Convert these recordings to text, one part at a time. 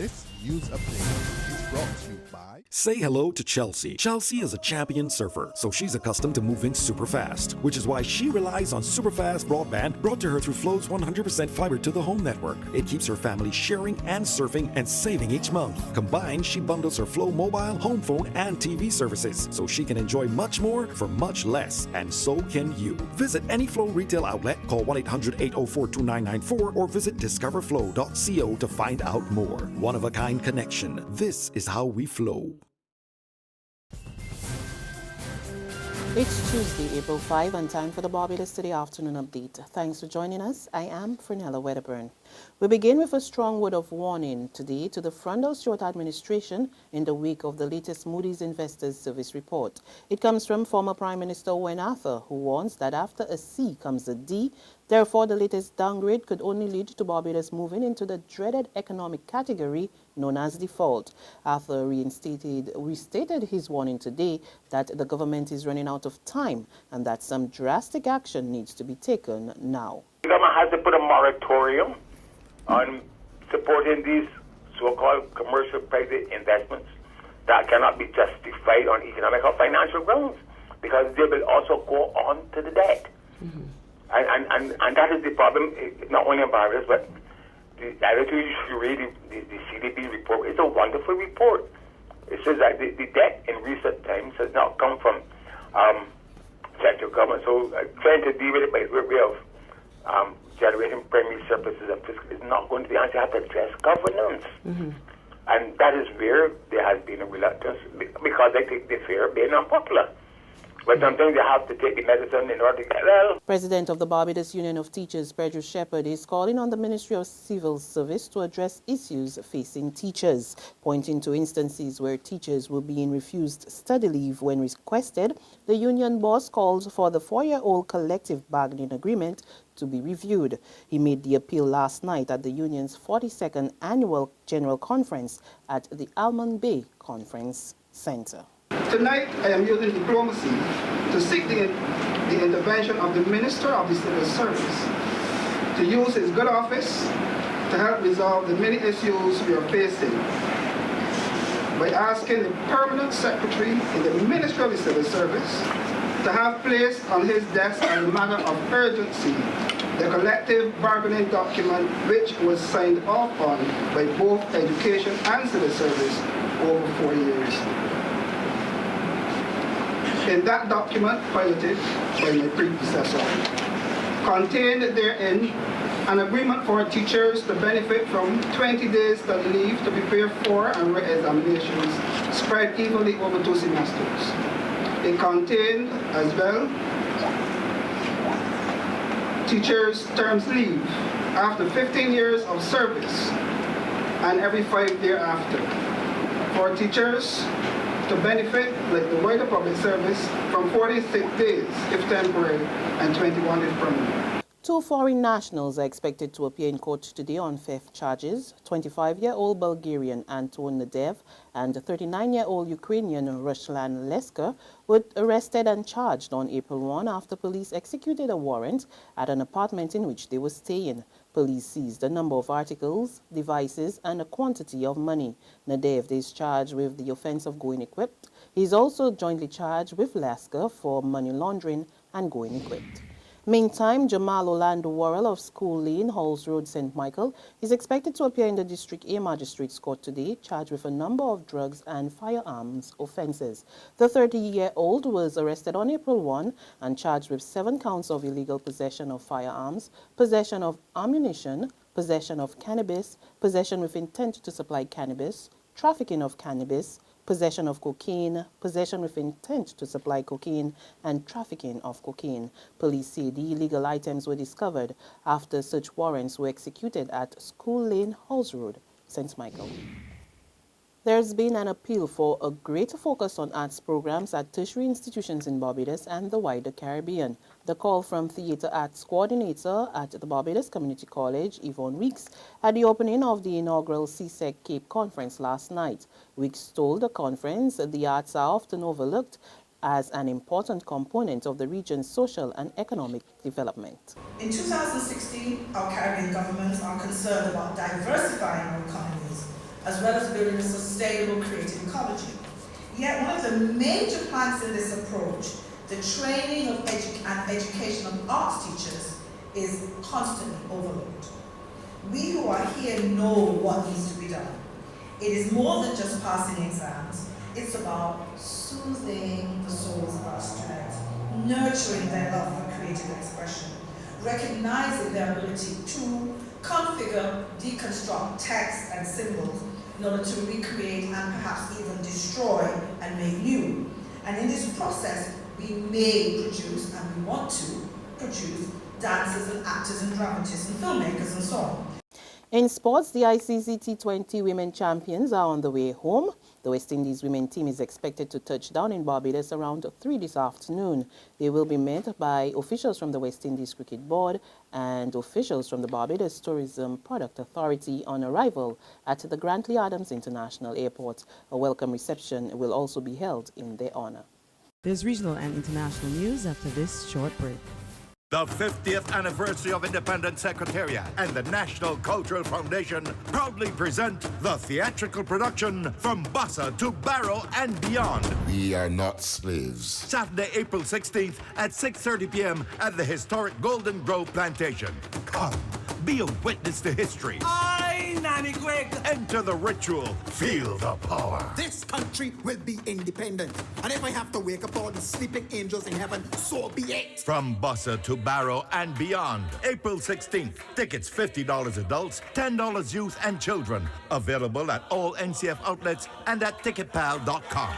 This news update is brought to you by... Say hello to Chelsea. Chelsea is a champion surfer, so she's accustomed to moving super fast, which is why she relies on super fast broadband brought to her through Flow's 100% fiber to the home network. It keeps her family sharing and surfing and saving each month. Combined, she bundles her Flow mobile, home phone, and TV services, so she can enjoy much more for much less, and so can you. Visit any Flow retail outlet, call 1-800-804-2994, or visit discoverflow.co to find out more. One-of-a-kind connection. This is how we flow. It's Tuesday, April 5, and time for the Barbados Today Afternoon Update. Thanks for joining us. I am Fernella Wedderburn. We begin with a strong word of warning today to the Frondell Stewart administration in the wake of the latest Moody's Investors Service report. It comes from former Prime Minister Owen Arthur, who warns that after a C comes a D. Therefore, the latest downgrade could only lead to Barbados moving into the dreaded economic category known as default. Arthur restated his warning today that the government is running out of time and that some drastic action needs to be taken now. The government has to put a moratorium on supporting these so-called commercial private investments that cannot be justified on economic or financial grounds, because they will also go on to the debt. Mm-hmm. And that is the problem, not only in Barbados, but I don't think you should read the CDP report. It's a wonderful report. It says that the debt in recent times has not come from central government. So trying to deal with it by way of generating primary surpluses and fiscal is not going to be the answer. You have to address governance. Mm-hmm. And that is where there has been a reluctance, because they fear being unpopular. But sometimes you have to take the medicine in order to get well. President of the Barbados Union of Teachers, Pedro Shepherd, is calling on the Ministry of Civil Service to address issues facing teachers, pointing to instances where teachers were being refused study leave when requested. The union boss called for the 4-year-old collective bargaining agreement to be reviewed. He made the appeal last night at the union's 42nd annual general conference at the Almond Bay Conference Center. Tonight, I am using diplomacy to seek the intervention of the Minister of the Civil Service to use his good office to help resolve the many issues we are facing by asking the Permanent Secretary in the Ministry of the Civil Service to have placed on his desk as a matter of urgency the collective bargaining document which was signed off on by both Education and Civil Service over 4 years. In that document, piloted by my predecessor, contained therein an agreement for teachers to benefit from 20 days study leave to prepare for and write examinations spread evenly over 2 semesters. It contained as well teachers' terms leave after 15 years of service and every 5 thereafter. For teachers to benefit, like the wider public service, from 46 days if temporary and 21 if permanent. 2 foreign nationals are expected to appear in court today on theft charges. 25-year-old Bulgarian Anton Nadev and 39-year-old Ukrainian Ruslan Lesker were arrested and charged on April 1 after police executed a warrant at an apartment in which they were staying. Police seized a number of articles, devices, and a quantity of money. Nadev is charged with the offense of going equipped. He is also jointly charged with Lesker for money laundering and going equipped. Meantime, Jamal Orlando Worrell of School Lane, Halls Road, St. Michael, is expected to appear in the District A Magistrates Court today, charged with a number of drugs and firearms offences. The 30-year-old was arrested on April 1 and charged with 7 counts of illegal possession of firearms, possession of ammunition, possession of cannabis, possession with intent to supply cannabis, trafficking of cannabis, possession of cocaine, possession with intent to supply cocaine, and trafficking of cocaine. Police say the illegal items were discovered after search warrants were executed at School Lane, Halls Road, St. Michael. There's been an appeal for a greater focus on arts programs at tertiary institutions in Barbados and the wider Caribbean. The call from Theatre Arts Coordinator at the Barbados Community College, Yvonne Weeks, at the opening of the inaugural CSEC Cape Conference last night. Weeks told the conference the arts are often overlooked as an important component of the region's social and economic development. In 2016, our Caribbean governments are concerned about diversifying our economies as well as building a sustainable creative ecology. Yet one of the major planks in this approach, the training of and education of arts teachers, is constantly overlooked. We who are here know what needs to be done. It is more than just passing exams. It's about soothing the souls of our students, nurturing their love for creative expression, recognizing their ability to configure, deconstruct text and symbols in order to recreate and perhaps even destroy and make new. And in this process, we may produce, and we want to produce, dancers and actors and dramatists and filmmakers and so on. In sports, the ICC T20 women champions are on the way home. The West Indies women team is expected to touch down in Barbados around 3 this afternoon. They will be met by officials from the West Indies Cricket Board and officials from the Barbados Tourism Product Authority on arrival at the Grantley Adams International Airport. A welcome reception will also be held in their honor. There's regional and international news after this short break. The 50th anniversary of Independent Secretariat and the National Cultural Foundation proudly present the theatrical production From Bossa to Barrow and Beyond. We are not slaves. Saturday, April 16th at 6:30 p.m. at the historic Golden Grove Plantation. Come, be a witness to history. Aye, Nanny Greg. Enter the ritual. Feel the power. This country will be independent. And if I have to wake up all the sleeping angels in heaven, so be it. From Bossa to Barrow and Beyond. April 16th. Tickets $50 adults, $10 youth and children. Available at all NCF outlets and at ticketpal.com.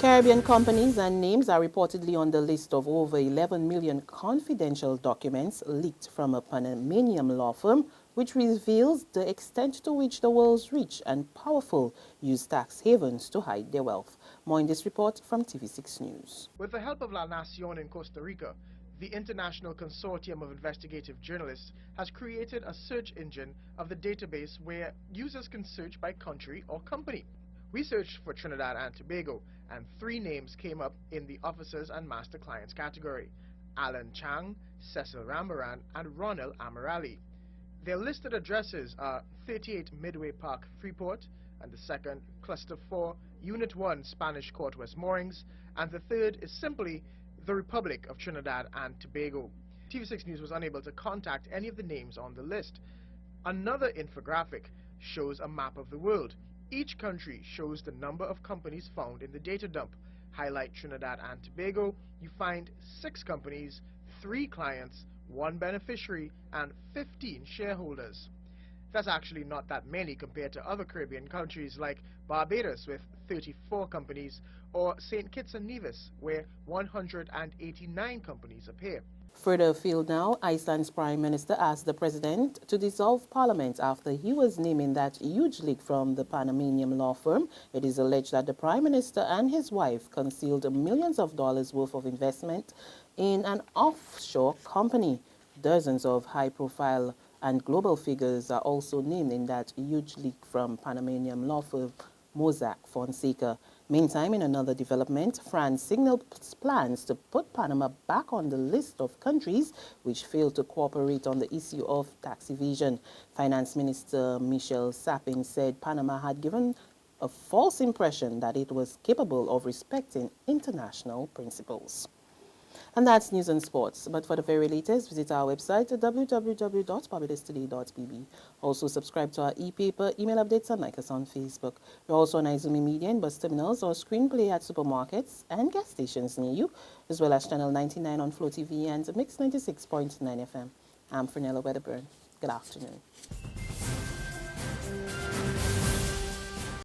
Caribbean companies and names are reportedly on the list of over 11 million confidential documents leaked from a Panamanian law firm, which reveals the extent to which the world's rich and powerful use tax havens to hide their wealth. More in this report from TV6 News. With the help of La Nación in Costa Rica, the International Consortium of Investigative Journalists has created a search engine of the database where users can search by country or company. We searched for Trinidad and Tobago, and 3 names came up in the officers and master clients category: Alan Chang, Cecil Rambaran, and Ronald Amirali. Their listed addresses are 38 Midway Park, Freeport, and the second, Cluster 4, Unit 1, Spanish Court, West Moorings, and the third is simply the Republic of Trinidad and Tobago. TV6 News was unable to contact any of the names on the list. Another infographic shows a map of the world. Each country shows the number of companies found in the data dump. Highlight Trinidad and Tobago, you find 6 companies, 3 clients, 1 beneficiary, and 15 shareholders. That's actually not that many compared to other Caribbean countries like Barbados with 34 companies, or St. Kitts and Nevis where 189 companies appear. Further afield now, Iceland's Prime Minister asked the President to dissolve Parliament after he was naming that huge leak from the Panamanian law firm. It is alleged that the Prime Minister and his wife concealed millions of dollars worth of investment in an offshore company. Dozens of high-profile and global figures are also named in that huge leak from Panamanian law firm Mossack Fonseca. Meantime, in another development, France signaled plans to put Panama back on the list of countries which failed to cooperate on the issue of tax evasion. Finance Minister Michel Sapin said Panama had given a false impression that it was capable of respecting international principles. And that's news and sports. But for the very latest, visit our website at www.barbadostoday.bb. Also subscribe to our e-paper, email updates, and like us on Facebook. We're also on Izumi Media in bus terminals or screenplay at supermarkets and gas stations near you, as well as Channel 99 on Flow TV and Mix 96.9 FM. I'm Fernella Wedderburn. Good afternoon.